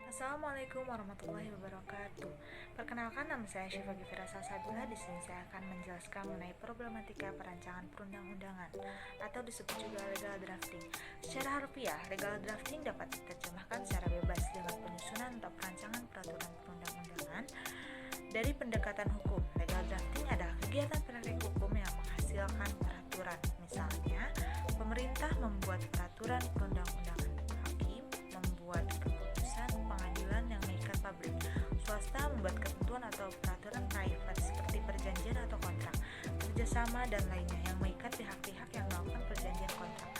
Assalamualaikum warahmatullahi wabarakatuh. Perkenalkan, nama saya Syifa Gifira Salsabila. Di sini saya akan menjelaskan mengenai problematika perancangan perundang-undangan atau disebut juga legal drafting. Secara harfiah, legal drafting dapat diterjemahkan secara bebas dengan penyusunan atau perancangan peraturan perundang-undangan dari pendekatan hukum. Legal drafting adalah kegiatan praktik hukum yang menghasilkan peraturan. Misalnya, pemerintah membuat peraturan perundang-undangan, hakim membuat keputusan pengadilan yang mengikat publik, swasta membuat ketentuan atau peraturan private seperti perjanjian atau kontrak, kerjasama dan lainnya yang mengikat pihak-pihak yang melakukan perjanjian kontrak.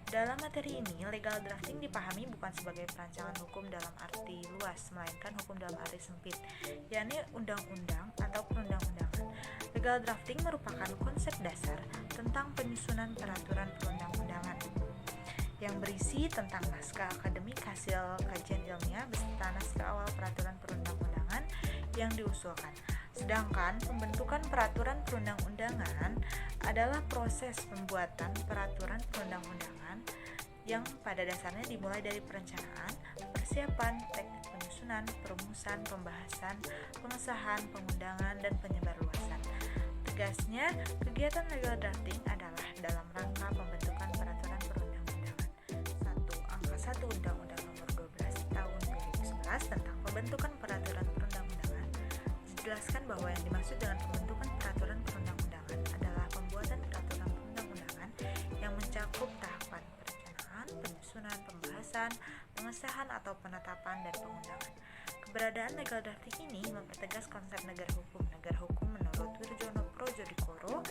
Dalam materi ini, legal drafting dipahami bukan sebagai perancangan hukum dalam arti luas, melainkan hukum dalam arti sempit, yakni undang-undang atau perundang-undangan. Legal drafting merupakan konsep dasar tentang penyusunan peraturan perundang-undangan yang berisi tentang naskah akademik hasil kajian ilmiah beserta naskah awal peraturan perundang-undangan yang diusulkan. Sedangkan pembentukan peraturan perundang-undangan adalah proses pembuatan peraturan perundang-undangan yang pada dasarnya dimulai dari perencanaan, persiapan, teknik penyusunan, perumusan, pembahasan, pengesahan, pengundangan, dan penyebarluasan. Tegasnya, kegiatan legal drafting adalah dalam rangka pembentukan peraturan perundang-undangan. 1. Undang-Undang Nomor 12 Tahun 2011 tentang pembentukan peraturan perundang-undangan dijelaskan bahwa yang dimaksud dengan pembentukan peraturan perundang-undangan adalah pembuatan peraturan perundang-undangan yang mencakup tahapan perencanaan, penyusunan, pembahasan, pengesahan atau penetapan dan pengundangan. Keberadaan legal drafting ini mempertegas konsep negara hukum. Negara hukum menurut Wirjono Prodjodikoro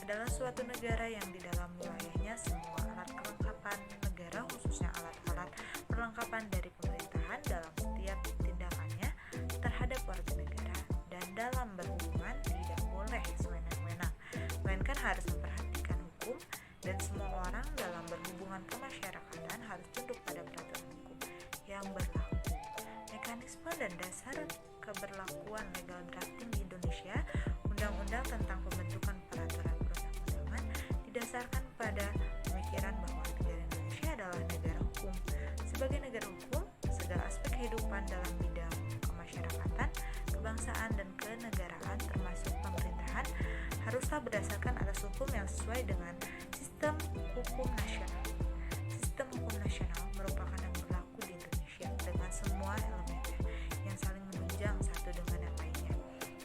adalah suatu negara yang di dalam wilayahnya semua alat kelengkapan negara, khususnya alat-alat perlengkapan dari pemerintahan dalam setiap tindakannya terhadap warga negara dan dalam berhubungan tidak boleh sewenang-wenang, melainkan harus memperhatikan hukum, dan semua orang dalam berhubungan kemasyarakatan harus tunduk pada peraturan hukum yang berlaku. Mekanisme dan dasar keberlakuan legal drafting di Indonesia. Undang-undang tentang pembentukan peraturan perundang-undangan didasarkan pada pemikiran bahwa negara Indonesia adalah negara hukum. Sebagai negara hukum, segala aspek kehidupan dalam bidang kemasyarakatan, kebangsaan, dan kenegaraan termasuk pemerintahan haruslah berdasarkan atas hukum yang sesuai dengan sistem hukum nasional. Sistem hukum nasional merupakan yang berlaku di Indonesia dengan semua elemennya yang saling menunjang satu dengan yang lainnya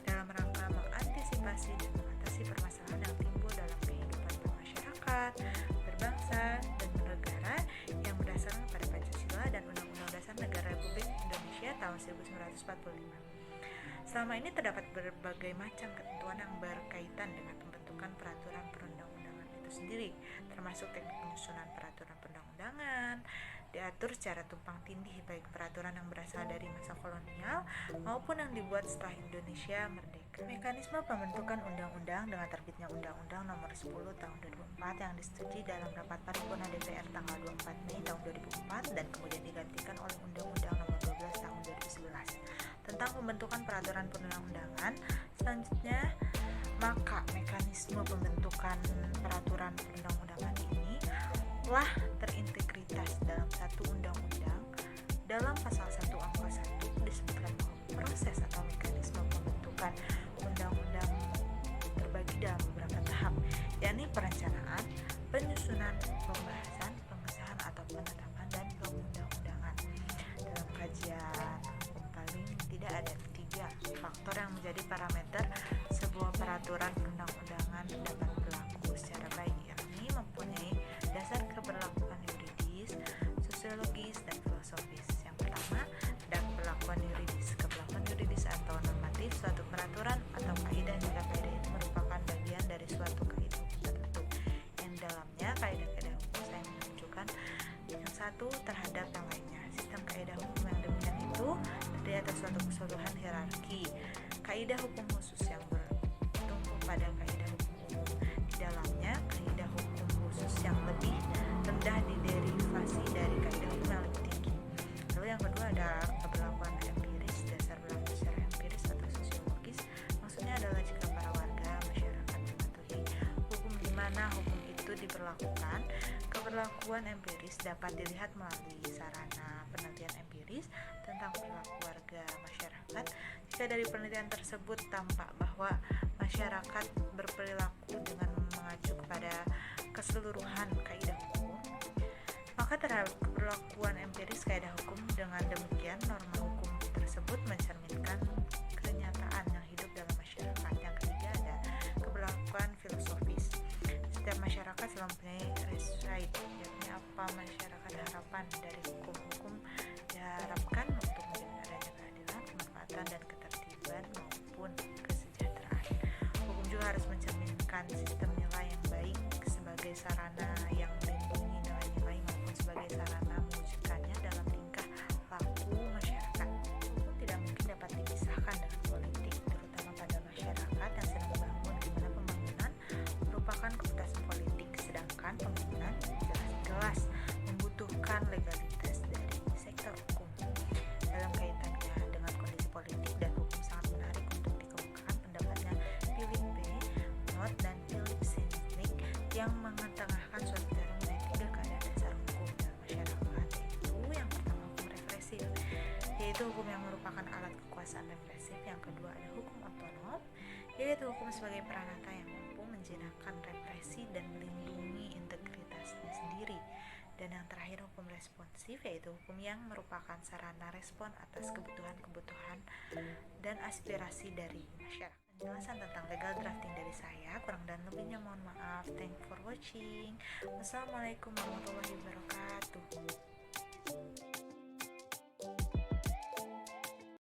dalam rangka mengantisipasi dan mengatasi permasalahan yang timbul dalam kehidupan bermasyarakat, berbangsa, dan bernegara yang berdasarkan pada Pancasila dan Undang-Undang Dasar Negara Republik Indonesia tahun 1945. Selama ini terdapat berbagai macam ketentuan yang berkaitan dengan pembentukan peraturan perundang-undangan itu sendiri, termasuk teknik penyusunan peraturan perundang-undangan, diatur secara tumpang tindih baik peraturan yang berasal dari masa kolonial maupun yang dibuat setelah Indonesia merdeka. Mekanisme pembentukan undang-undang dengan terbitnya Undang-Undang Nomor 10 Tahun 2004 yang disetujui dalam rapat paripurna DPR tanggal 24 Mei tahun 2004 dan kemudian digantikan oleh Undang-Undang Nomor 12 Tahun 2011 tentang pembentukan peraturan perundang-undangan. Selanjutnya, maka mekanisme pembentukan peraturan perundang-undangan ini telah terintegritas dalam satu undang-undang. Dalam pasal 1 angka 1 disebutkan bahwa proses atau mekanisme pembentukan undang-undang terbagi dalam beberapa tahap, yakni perencanaan, penyusunan, pembahasan, pengesahan atau penetapan, dan pengundang-undangan. Dalam kajian hukum paling tidak ada 3 faktor yang menjadi parameter sebuah peraturan perundang-undangan dapat berlaku secara baik, yakni mempunyai dasar keberlakuan yuridis, sosiologis, dan filosofis. Yang pertama, ada keberlakuan yuridis. Keberlakuan yuridis atau normatif suatu peraturan atau kaidah jika kaidah itu merupakan bagian dari suatu kaidah hukum tertentu yang dalamnya kaidah-kaidah hukum saya menunjukkan yang satu terhadap yang lainnya. Sistem kaidah hukum yang demikian itu terdiri atas suatu keseluruhan hierarki kaidah hukum khusus yang bertumpu pada kaidah hukum umum. Di dalamnya kaidah hukum khusus yang lebih rendah diderivasi dari kaidah hukum yang lebih tinggi. Lalu yang kedua ada keberlakuan empiris. Dasar berlaku secara empiris atau sosiologis maksudnya adalah jika para warga masyarakat mematuhi hukum di mana hukum itu diberlakukan. Keberlakuan empiris dapat dilihat melalui sarana penelitian empiris empiris tentang perilaku warga masyarakat. Jika dari penelitian tersebut tampak bahwa masyarakat berperilaku dengan mengacu kepada keseluruhan kaidah hukum, maka terhadap keberlakuan empiris kaidah hukum, dengan demikian norma hukum tersebut mencerminkan kenyataan yang hidup dalam masyarakat. Yang ketiga ada keberlakuan filosofis. Setiap masyarakat selalu mempunyai right, yakni apa masyarakat harapan dari hukum diharapkan untuk menjamin adanya keadilan, kemanfaatan, dan ketertiban maupun kesejahteraan. Hukum juga harus mencerminkan sistem nilai yang baik sebagai sarana yang melindungi nilai-nilai maupun sebagai sarana mewujudkannya dalam tingkah laku masyarakat. Hukum tidak mungkin dapat dipisahkan dengan politik, terutama pada masyarakat yang sedang membangun, di mana pembangunan merupakan keputusan politik, sedangkan pembangunan jelas-jelas membutuhkan legalitas dari sektor hukum. Dalam kaitannya dengan kondisi politik dan hukum, sangat menarik untuk dikemukakan pendapatnya Philip B. Knott dan Philip Sindlick yang mengetengahkan suatu teori mengenai 3 keadaan dasar hukum dalam masyarakat, yaitu yang pertama hukum represif, yaitu hukum yang merupakan alat kekuasaan represif. Yang kedua ada hukum otonom, yaitu hukum sebagai peranata yang mampu menjinakkan represi dan melindungi integritasnya sendiri. Dan yang terakhir hukum responsif, yaitu hukum yang merupakan sarana respon atas kebutuhan-kebutuhan dan aspirasi dari masyarakat. Penjelasan tentang legal drafting dari saya, kurang dan lebihnya mohon maaf. Thank you for watching. Wassalamualaikum warahmatullahi wabarakatuh.